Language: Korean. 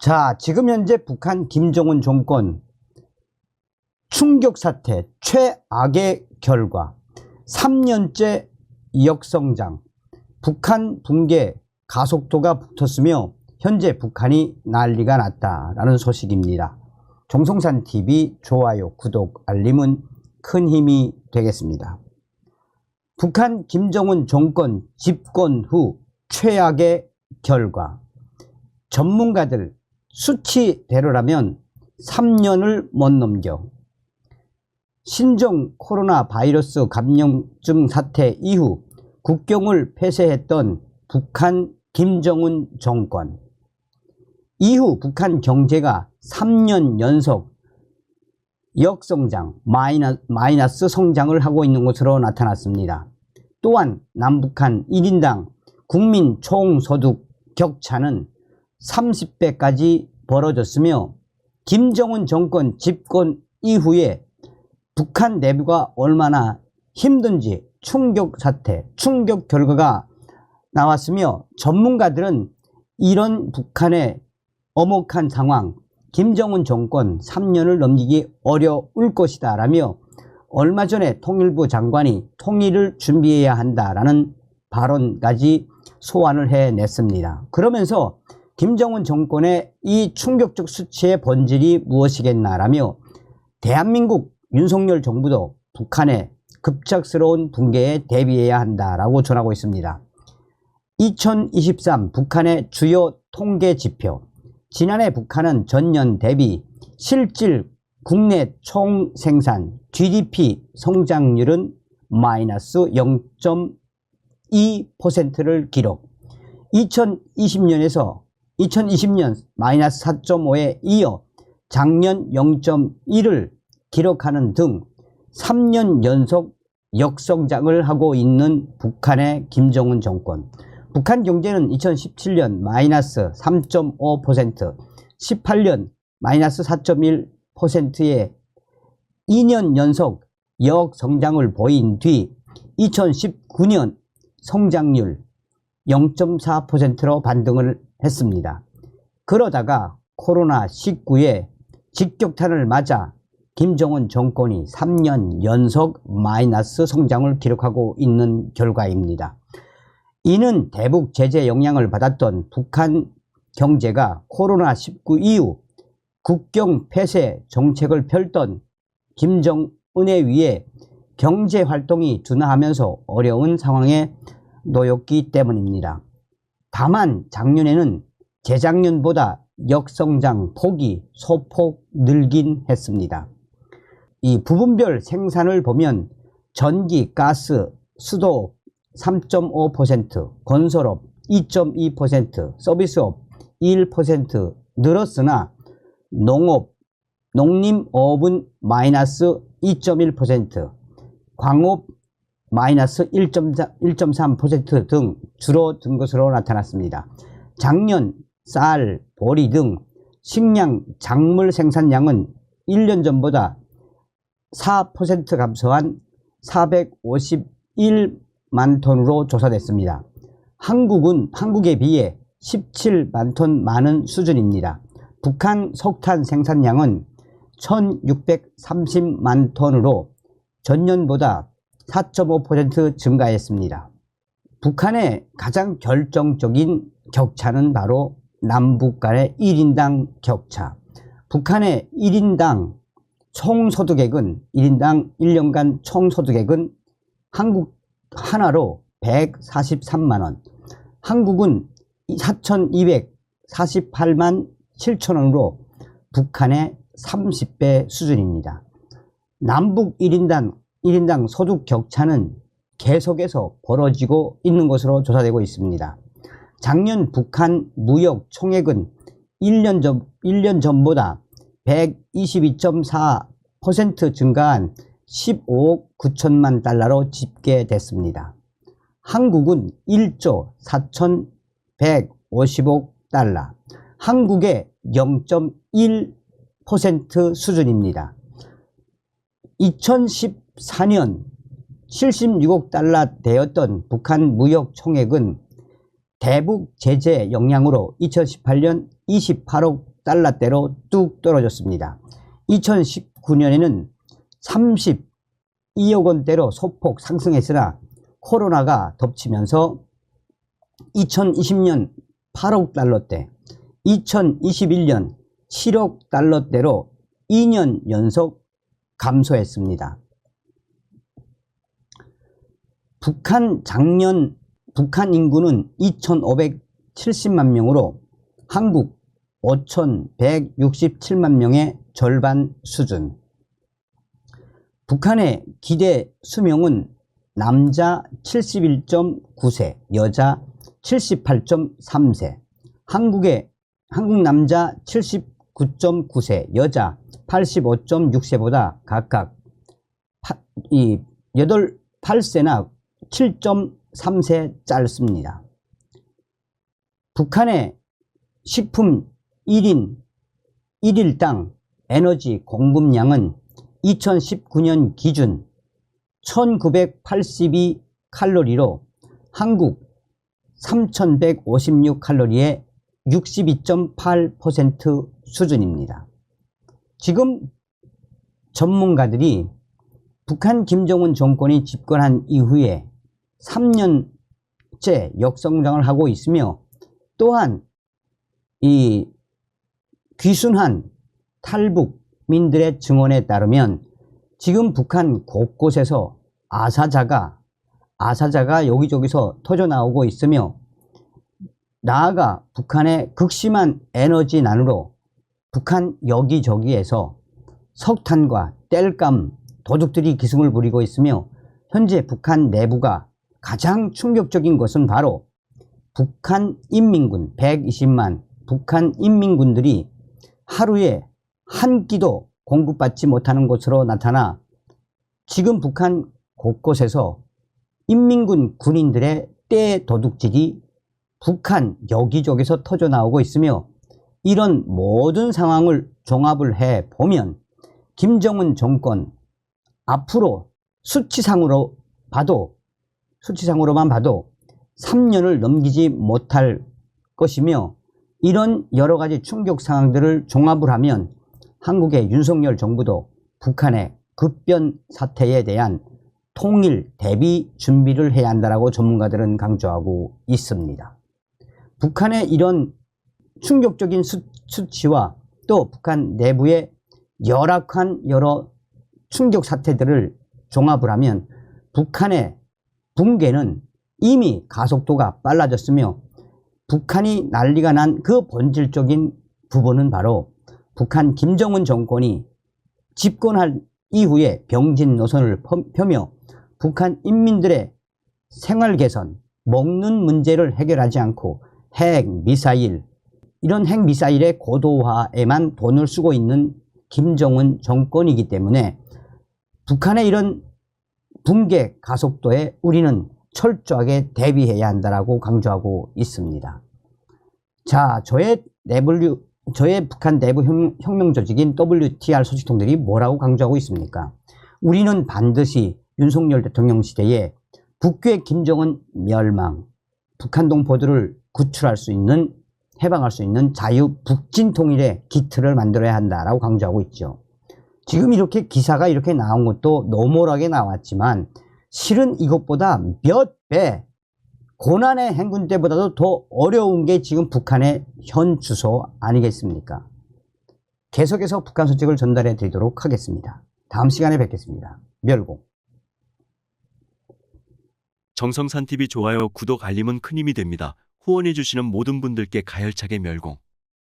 자, 지금 현재 북한 김정은 정권 충격 사태 최악의 결과 3년째 역성장, 북한 붕괴 가속도가 붙었으며 현재 북한이 난리가 났다라는 소식입니다. 정성산TV 좋아요, 구독, 알림은 큰 힘이 되겠습니다. 북한 김정은 정권 집권 후 최악의 결과, 전문가들 수치대로라면 3년을 못 넘겨. 신종 코로나 바이러스 감염증 사태 이후 국경을 폐쇄했던 북한 김정은 정권, 이후 북한 경제가 3년 연속 역성장, 마이너스 성장을 하고 있는 것으로 나타났습니다. 또한 남북한 1인당 국민 총소득 격차는 30배까지 벌어졌으며 김정은 정권 집권 이후에 북한 내부가 얼마나 힘든지 충격 사태, 충격 결과가 나왔으며 전문가들은 이런 북한의 엄혹한 상황, 김정은 정권 3년을 넘기기 어려울 것이다 라며 얼마 전에 통일부 장관이 통일을 준비해야 한다라는 발언까지 소환을 해냈습니다. 그러면서 김정은 정권의 이 충격적 수치의 본질이 무엇이겠나라며 대한민국 윤석열 정부도 북한의 급작스러운 붕괴에 대비해야 한다라고 전하고 있습니다. 2023 북한의 주요 통계 지표, 지난해 북한은 전년 대비 실질 국내 총생산 GDP 성장률은 마이너스 0.2%를 기록, 2020년 마이너스 4.5에 이어 작년 0.1을 기록하는 등 3년 연속 역성장을 하고 있는 북한의 김정은 정권. 북한 경제는 2017년 마이너스 3.5%, 18년 마이너스 4.1%의 2년 연속 역성장을 보인 뒤 2019년 성장률 0.4%로 반등을 했습니다. 그러다가 코로나19의 직격탄을 맞아 김정은 정권이 3년 연속 마이너스 성장을 기록하고 있는 결과입니다. 이는 대북 제재 영향을 받았던 북한 경제가 코로나19 이후 국경 폐쇄 정책을 펼던 김정은에 의해 경제 활동이 둔화하면서 어려운 상황에 놓였기 때문입니다. 다만 작년에는 재작년보다 역성장 폭이 소폭 늘긴 했습니다. 이 부분별 생산을 보면 전기, 가스, 수도 3.5%, 건설업 2.2%, 서비스업 1% 늘었으나 농림업은 마이너스 2.1%, 광업 마이너스 1.3% 등 줄어든 것으로 나타났습니다. 작년 쌀, 보리 등 식량, 작물 생산량은 1년 전보다 4% 감소한 451만 톤으로 조사됐습니다. 한국에 비해 17만 톤 많은 수준입니다. 북한 석탄 생산량은 1630만 톤으로 전년보다 4.5% 증가했습니다. 북한의 가장 결정적인 격차는 바로 남북 간의 1인당 격차. 북한의 1인당 총소득액은 1년간 총소득액은 한국 하나로 143만원, 한국은 4248만 7천원으로 북한의 30배 수준입니다. 남북 1인당 소득 격차는 계속해서 벌어지고 있는 것으로 조사되고 있습니다. 작년 북한 무역 총액은 1년 전보다 122.4% 증가한 15억 9천만 달러로 집계됐습니다. 한국은 1조 4,150억 달러, 한국의 0.1% 수준입니다. 2014년 76억 달러 되었던 북한 무역 총액은 대북 제재 영향으로 2018년 28억 달러대로 뚝 떨어졌습니다. 2019년에는 32억 원대로 소폭 상승했으나 코로나가 덮치면서 2020년 8억 달러대, 2021년 7억 달러대로 2년 연속 감소했습니다. 북한 인구는 2,570만 명으로 한국 5,167만 명의 절반 수준. 북한의 기대 수명은 남자 71.9세, 여자 78.3세. 한국 남자 79.9세, 여자 85.6세보다 각각 8세나 7.3세 짧습니다. 북한의 식품 1일당 에너지 공급량은 2019년 기준 1982칼로리로 한국 3156칼로리의 62.8% 수준입니다. 지금 전문가들이 북한 김정은 정권이 집권한 이후에 3년째 역성장을 하고 있으며, 또한 이 귀순한 탈북민들의 증언에 따르면 지금 북한 곳곳에서 아사자가 여기저기서 터져나오고 있으며, 나아가 북한의 극심한 에너지난으로 북한 여기저기에서 석탄과 땔감 도둑들이 기승을 부리고 있으며, 현재 북한 내부가 가장 충격적인 것은 바로 북한 인민군 120만 북한 인민군들이 하루에 한 끼도 공급받지 못하는 것으로 나타나 지금 북한 곳곳에서 인민군 군인들의 떼 도둑질이 북한 여기저기서 터져나오고 있으며, 이런 모든 상황을 종합을 해 보면 김정은 정권 앞으로 수치상으로만 봐도 3년을 넘기지 못할 것이며, 이런 여러 가지 충격 상황들을 종합을 하면 한국의 윤석열 정부도 북한의 급변 사태에 대한 통일 대비 준비를 해야 한다고 전문가들은 강조하고 있습니다. 북한의 이런 충격적인 수치와 또 북한 내부의 열악한 여러 충격 사태들을 종합을 하면 북한의 붕괴는 이미 가속도가 빨라졌으며, 북한이 난리가 난 그 본질적인 부분은 바로 북한 김정은 정권이 집권할 이후에 병진 노선을 펴며 북한 인민들의 생활 개선, 먹는 문제를 해결하지 않고 이런 핵미사일의 고도화에만 돈을 쓰고 있는 김정은 정권이기 때문에 북한의 이런 붕괴 가속도에 우리는 철저하게 대비해야 한다라고 강조하고 있습니다. 자, 저의 북한 내부 혁명 조직인 WTR 소식통들이 뭐라고 강조하고 있습니까? 우리는 반드시 윤석열 대통령 시대에 북괴 김정은 멸망, 북한 동포들을 해방할 수 있는 자유 북진 통일의 기틀을 만들어야 한다라고 강조하고 있죠. 지금 이렇게 기사가 이렇게 나온 것도 노멀하게 나왔지만 실은 이것보다 몇 배 고난의 행군 때보다도 더 어려운 게 지금 북한의 현 주소 아니겠습니까? 계속해서 북한 소식을 전달해 드리도록 하겠습니다. 다음 시간에 뵙겠습니다. 멸공. 정성산TV 좋아요, 구독, 알림은 큰 힘이 됩니다. 후원해 주시는 모든 분들께 가열차게 멸공.